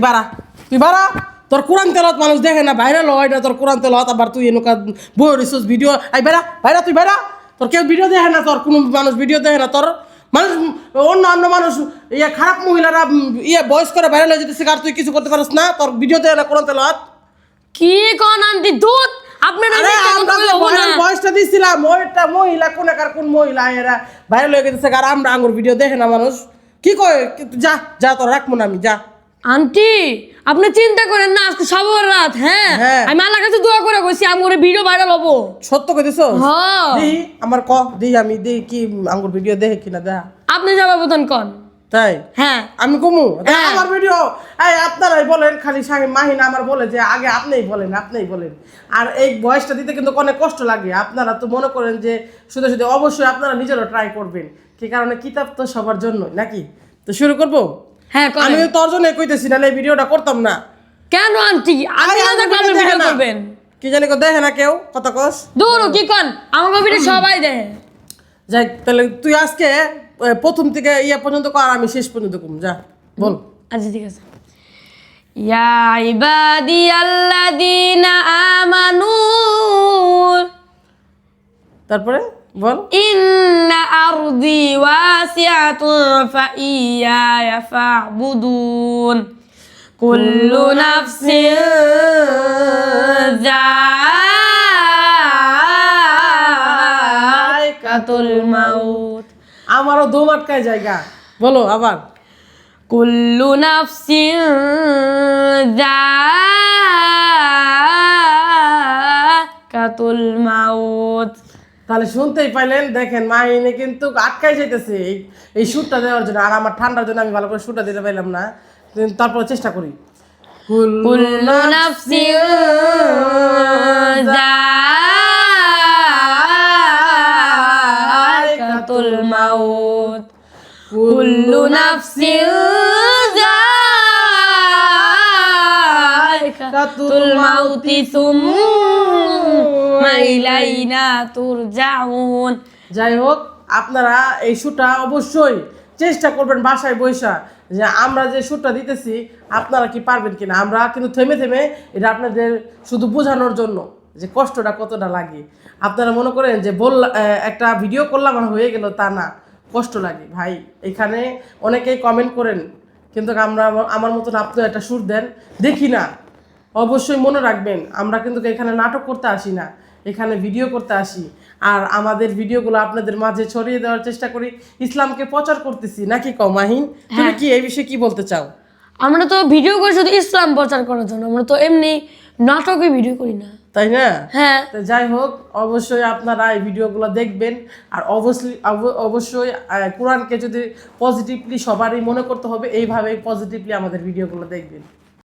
বাড়া তুই বাড়া তোর কোরআন তেলত মানুষ দেখে না ভাইরাল হয় না তোর কোরআন তেলত আবার তুই এনুকা বই রিসোর্স ভিডিও আই বেড়া ভাইরা তুই বেড়া তোর কেউ ভিডিও দেখে না তোর কোনো মানুষ ভিডিও দেখে না তোর মানুষ অন্য মানুষ ইয়ে খারাপ মহিলারা ইয়ে বয়স করে ভাইরাল হয়ে যেতেছে আর তুই কিছু করতে পারিস না তোর ভিডিও দেখে না কোরআন তেলত কি কোন আন্টি দুধ আপনার বয়সটা দিছিলাম ওইটা মহিলা কোন মহিলা এরা ভাইরাল হয়ে গেছে আর আমরা আঙ্গুর ভিডিও দেখে না মানুষ কি কয় যা যা তোর রাখবো না আমি যা আন্টি আপনি চিন্তা করেন না আজকে সবার রাত হ্যাঁ আমি আল্লাহর কাছে দোয়া করে কইছি আমার ভিডিও ভাইরাল হবো সত্য কইতেছো হ্যাঁ দেই আমার ক দেই আমি দেই কি আঙ্গুর ভিডিও দেখে কিনা দা আপনি জবাব দেন কোন তাই হ্যাঁ আমি কমু আমার ভিডিও এই আপনারাই বলেন খালি শাহিন মাহিন আমার বলে যে আগে আপনিই বলেন আর এই ভয়েসটা দিতে কিন্তু অনেক কষ্ট লাগে আপনারা তো মনে করেন যে শুধু শুধু অবশ্যই আপনারা নিজেরও ট্রাই করবেন কি কারণে কিতাব তো সবার জন্য নাকি তো শুরু করবো হ্যাঁ আমি তোর জন্য কইতেছি না এই ভিডিওটা করতাম না কেন আন্টি আমি না আপনি ভিডিও করবেন কি জানি কো দেখে না কেউ কত কস দূর কি কোন আমার ভিডিও সবাই দেখে যাই তাহলে তুই আজকে প্রথম থেকে ইয়া পর্যন্ত কর আমি শেষ পর্যন্ত কম যা বল আচ্ছা ঠিক আছে ইয়া ইবাদিয়াল্লাযীনা আমানু তারপরে বল ইন্না আরদি ওয়াসিআতুন ফাইয়ায়া ফা'বুদুন কুল্লু নাফসিন যায়কাতুল মাউত আমারও দম আটকায় জায়গা বলো আবার কুল্লু নাফসিন যায়কাতুল মাউত তাহলে শুনতেই পাইলেন দেখেন মাহিনে কিন্তু আটকাই যাইতেছে এই সুরটা দেওয়ার জন্য আর আমার ঠান্ডার জন্য আমি ভালো করে সুরটা দিতে পারলাম না তারপর চেষ্টা করি কুল্লু নাফসিন যায়কাতুল মাউত কুল্লু নাফসিন যায়কাতুল মাউতি সুম্মা ইলাইনা তুরজাউন। যাই হোক আপনারা এই সুরটা অবশ্যই চেষ্টা করবেন বাসায় বৈশা যে আমরা যে সুরটা দিতেছি আপনারা কি পারবেন কিনা আমরা কিন্তু থেমে থেমে এটা আপনাদের শুধু বোঝানোর জন্য যে কষ্টটা কতটা লাগে আপনারা মনে করেন যে একটা ভিডিও করলাম আর হয়ে গেল তা না কষ্ট লাগে ভাই এখানে অনেকেই কমেন্ট করেন কিন্তু আমরা আমার মতন আপনি একটা সুর দেন দেখি না অবশ্যই মনে রাখবেন আমরা কিন্তু এখানে নাটক করতে আসি না এখানে ভিডিও করতে আসি আর আমাদের ভিডিওগুলো আপনাদের মাঝে ছড়িয়ে দেওয়ার চেষ্টা করি ইসলামকে প্রচার করতেছি নাকি কও মাহিন তুমি কি এই বিষয়ে কি বলতে চাও আমরা তো ভিডিও করি শুধু ইসলাম প্রচার করার জন্য আমরা তো এমনি নাটকে ভিডিও করি না তাই না হ্যাঁ তো যাই হোক অবশ্যই আপনারা এই ভিডিওগুলো দেখবেন আর অবশ্যই কোরআনকে যদি পজিটিভলি সবারই মনে করতে হবে এইভাবেই পজিটিভলি আমাদের ভিডিওগুলো দেখবেন।